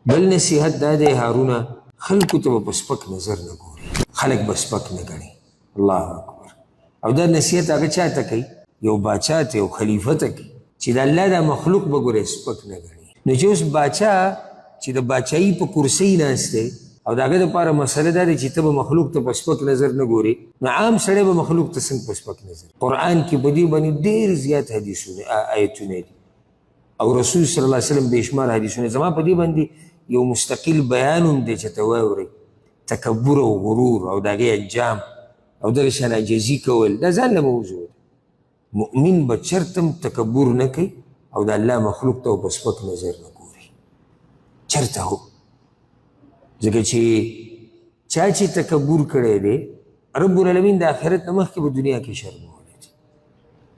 بل نصیحت دا دی هارونه، خلکو ته به په سپک نظر نه ګوري، خلک به سپک نه ګڼي. الله اکبر. او دا نصیحت هغه چا ته کوي؟ یو باچا ته، یو خلیفه ته کوي چې د الله دا مخلوق به ګورې سپک نه ګڼي. نو چې اوس باچا چې د باچایي په کرسۍ ناست دی او د هغه دپاره مسله دا دی چې ته به مخلوق ته په سپک نظر نه ګورې، نو عام سړی به مخلوق ته څنګه په سپک نظر؟ قرآن کې په دې باندې ډېر زیات حدیثونه آیتونه دي او رسول صلی الله علیه وسلم بېشمار حدیثونه. زما په دې باندې یو مستقل بیان هم دی چې ته واورئ، تکبر او غرور او د هغې انجام او دغه شان عاجزي کول، دا ځان له موضوع ده. مؤمن به چرته هم تکبر نه کوي او د الله مخلوق ته په سپک نظر نه ګوري، چرته هو. ځکه چې چا چې تکبر کړی دی، رب العالمین د آخرت نه مخکې په دنیا کې شرمولی دی.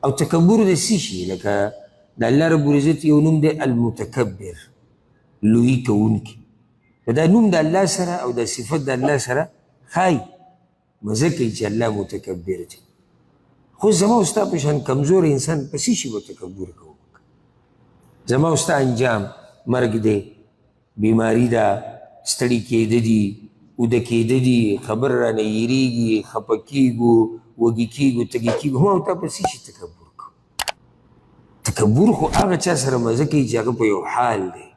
او تکبر د څه شي؟ لکه د الله رب العزت یو نوم دی المتکبر، لویي کوونکی. دا نوم د الله سره او د صفت د الله سره ښایي، مزه کوي چې الله متکبر دی. خو زما او ستا په شان کمزور انسان په څه شي به تکبر کوو؟ زما او ستا انجام مرګ دی، بیماري ده، ستړي کېده دي، اوده کېده دي، خبر رانه هېرېږي، خفه کېږو، وږي کېږو، تږي کېږو، ما او تا په څه شي تکبر کوو؟ تکبر خو هغه چا سره مزه کوي چې هغه په یو حال دی،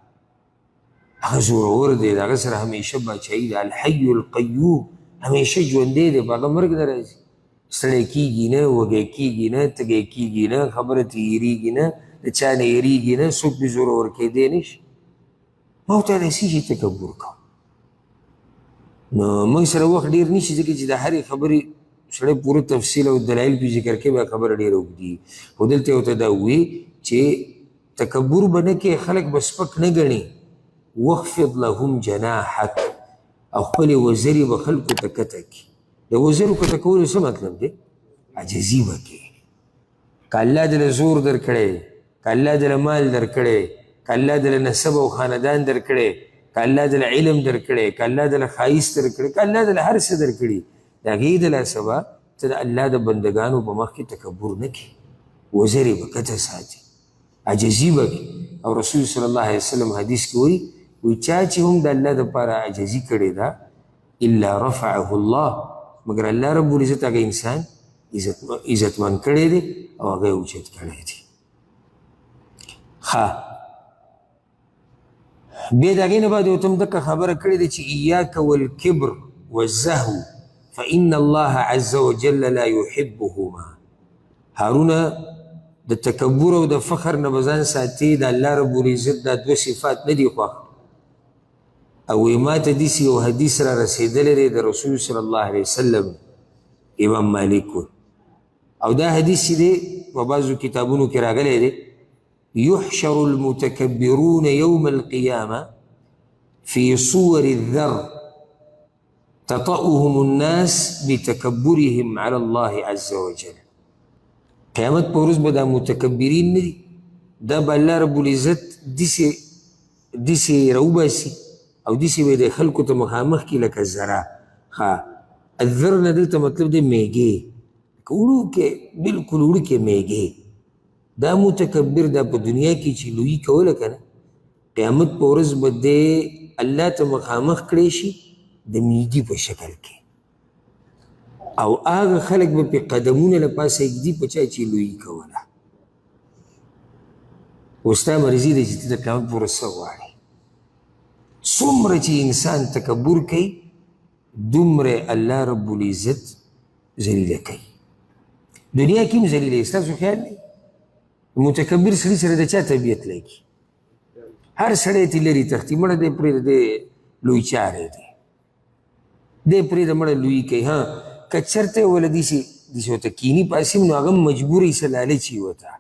هغه زورور دی، د هغه سره همیشه باچایي ده. الحی القیوم، همیشه ژوندی دی، په هغه مرګ نه راځي، ستړی کېږي نه، وږی کېږي نه، تږی کېږي نه، خبره ترې هېرېږي نه، د چا نه هېرېږي نه، څوک پرې زورور کېدی نه شي. ما ورته د څه شي تکبر کوم؟ نو موږ سره وخت ډېر نه شي، ځکه چې د هرې خبرې سړی پوره تفصیل او دلایل پې ذکر کوي، بیا خبره ډېره اوږدي. خو دلته یې ورته دا ووایي چې تکبر به نه کوې، خلک به سپک نه ګڼي. واخفض لهم جناحک، او خپلې وزرې به خلکو ته کته کړي. د وزرو کته کولو څه مطلب دی؟ عاجزي به کوې. که الله دله زور در کړی، که الله دله مال در کړی، که الله دله نسب او خاندان در کړی، که الله دله علم در کړی، که الله دله ښایست در کړی، که الله دله هر څه در کړي، د هغې د لاسه به ته د الله د بندګانو په مخ کې تکبر نه کوې، وزرې به کته ساتي، عاجزي به کوي. او رسول صلی الله علیه وسلم حدیث کې وایي چا چې هم د الله دپاره عاجزي کړې ده، الا رفعه الله، مګر الله رب العزت هغه انسان عزتمن کړی دی او هغه یې اوچت کړی دی. ښه، بیا د هغې نه بعد ورته هم دقه خبره کړې ده چې ایاک والکبر والزهو فإن الله عز وجل لا يحبهما. هارونه د تکبر او د فخر نه به ځان ساتي، د الله رب العزت دا دوه صفات نه دي خوښ. او ما ته داسې یو حدیث را رسېدلی دی د رسول صلی الله علیه وسلم، امام مالک و، او دا حدیث چې دی په بعضو کتابونو کې راغلی دی، یحشر المتکبرون یوم القیامه فی صور الذر تطأهم الناس بتکبرهم علی الله عز وجل. قیامت په ورځ به دا متکبرین نه دي، دا به الله رب العزت داسې راوباسي او داسې به د خلکو ته مخامخ کړي لکه ذره. ښه، الذر نه دلته مطلب دی میږې، لکه وړوکې، بلکل وړوکې میږې. دا متکبر دا په دنیا کې چې لویي کوله که نه، قیامت په ورځ به دی الله ته مخامخ کړی شي د میږي په شکل کې، او هغه خلک به پې قدمونه له پاسه ږدي په چا چې لویي کوله. اوس ستا مرضي ده چې ته د قیامت په ورځ څه غواړې. څومره چې انسان تکبر کوي، دومره الله رب العزت ذلیله کوي. دنیا کې هم ذلیله. ستاسو خیال دی متکبر سړي سره د چا طبیعت لګي؟ هر سړی ترې لرې تښتي، مړه دی پرېږده، دی لوی چاری دی، دی پرېږده مړه لویي کوي. ها، که چېرته یې وله داسې ورته کیني پاسې نو هغه هم مجبوره څه لالچ وي ورته،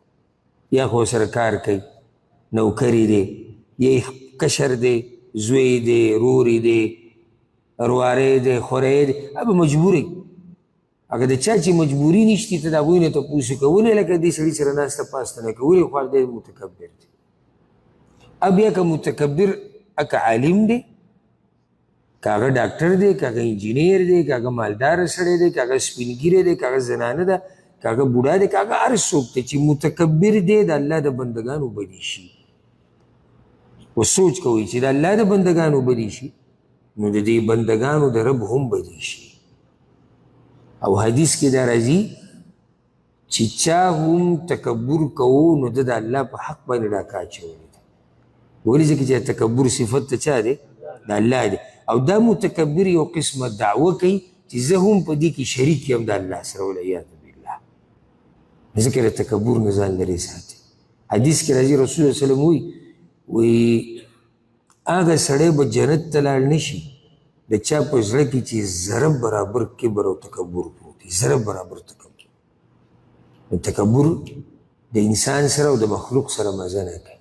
یا خو ورسره کار کوي، نوکري دی، یا کشر دی، زوی دی، روري دی، رواری دی، خوری دی، هغه مجبوره. اگه د چا چې مجبوري نشتي ته د هغوی نه تپوس وکړه ولې لکه دې سړي سره ناسته پاسته نه کوي، ولې خو دی متکبر دی. بیا که متکبر که عالم دی، که هغه ډاکټر دی، که هغه انجینیر دی، که هغه مالدار سړی دی، که هغه سپین ږیری دی، که هغه زنانه ده، که هغه بوډا دی، که هغه هر څوک دی چې متکبر دی، د الله د بندګانو بدي شي. و سوچ کوي چې د الله د بندګانو بدي شي نو د دې بندګانو د رب هم بدي شي. او حدیث کې دا راځي چې چا هم تکبر کوو نو د الله په حق باندې ډاکه اچولې ده. ولې ځکه چې تکبر صفت ته چا دی؟ د الله دی. او دا متکبر یو قسمه دعوه کوي چې زه هم په دې کې شریک یم د الله سره، والعیاذ بالله. ځکه د تکبر نه ځان لرې ساتي. حدیث کې راځي رسول الله صلی الله علیه وسلم وایي هغه سړی به جنت ته لاړ نه شي د چا په زړه کې چې ذره برابر کبر او تکبر پروت وي، ذره برابر تکبر. تکبر د انسان سره او د مخلوق سره مزه نه کوي.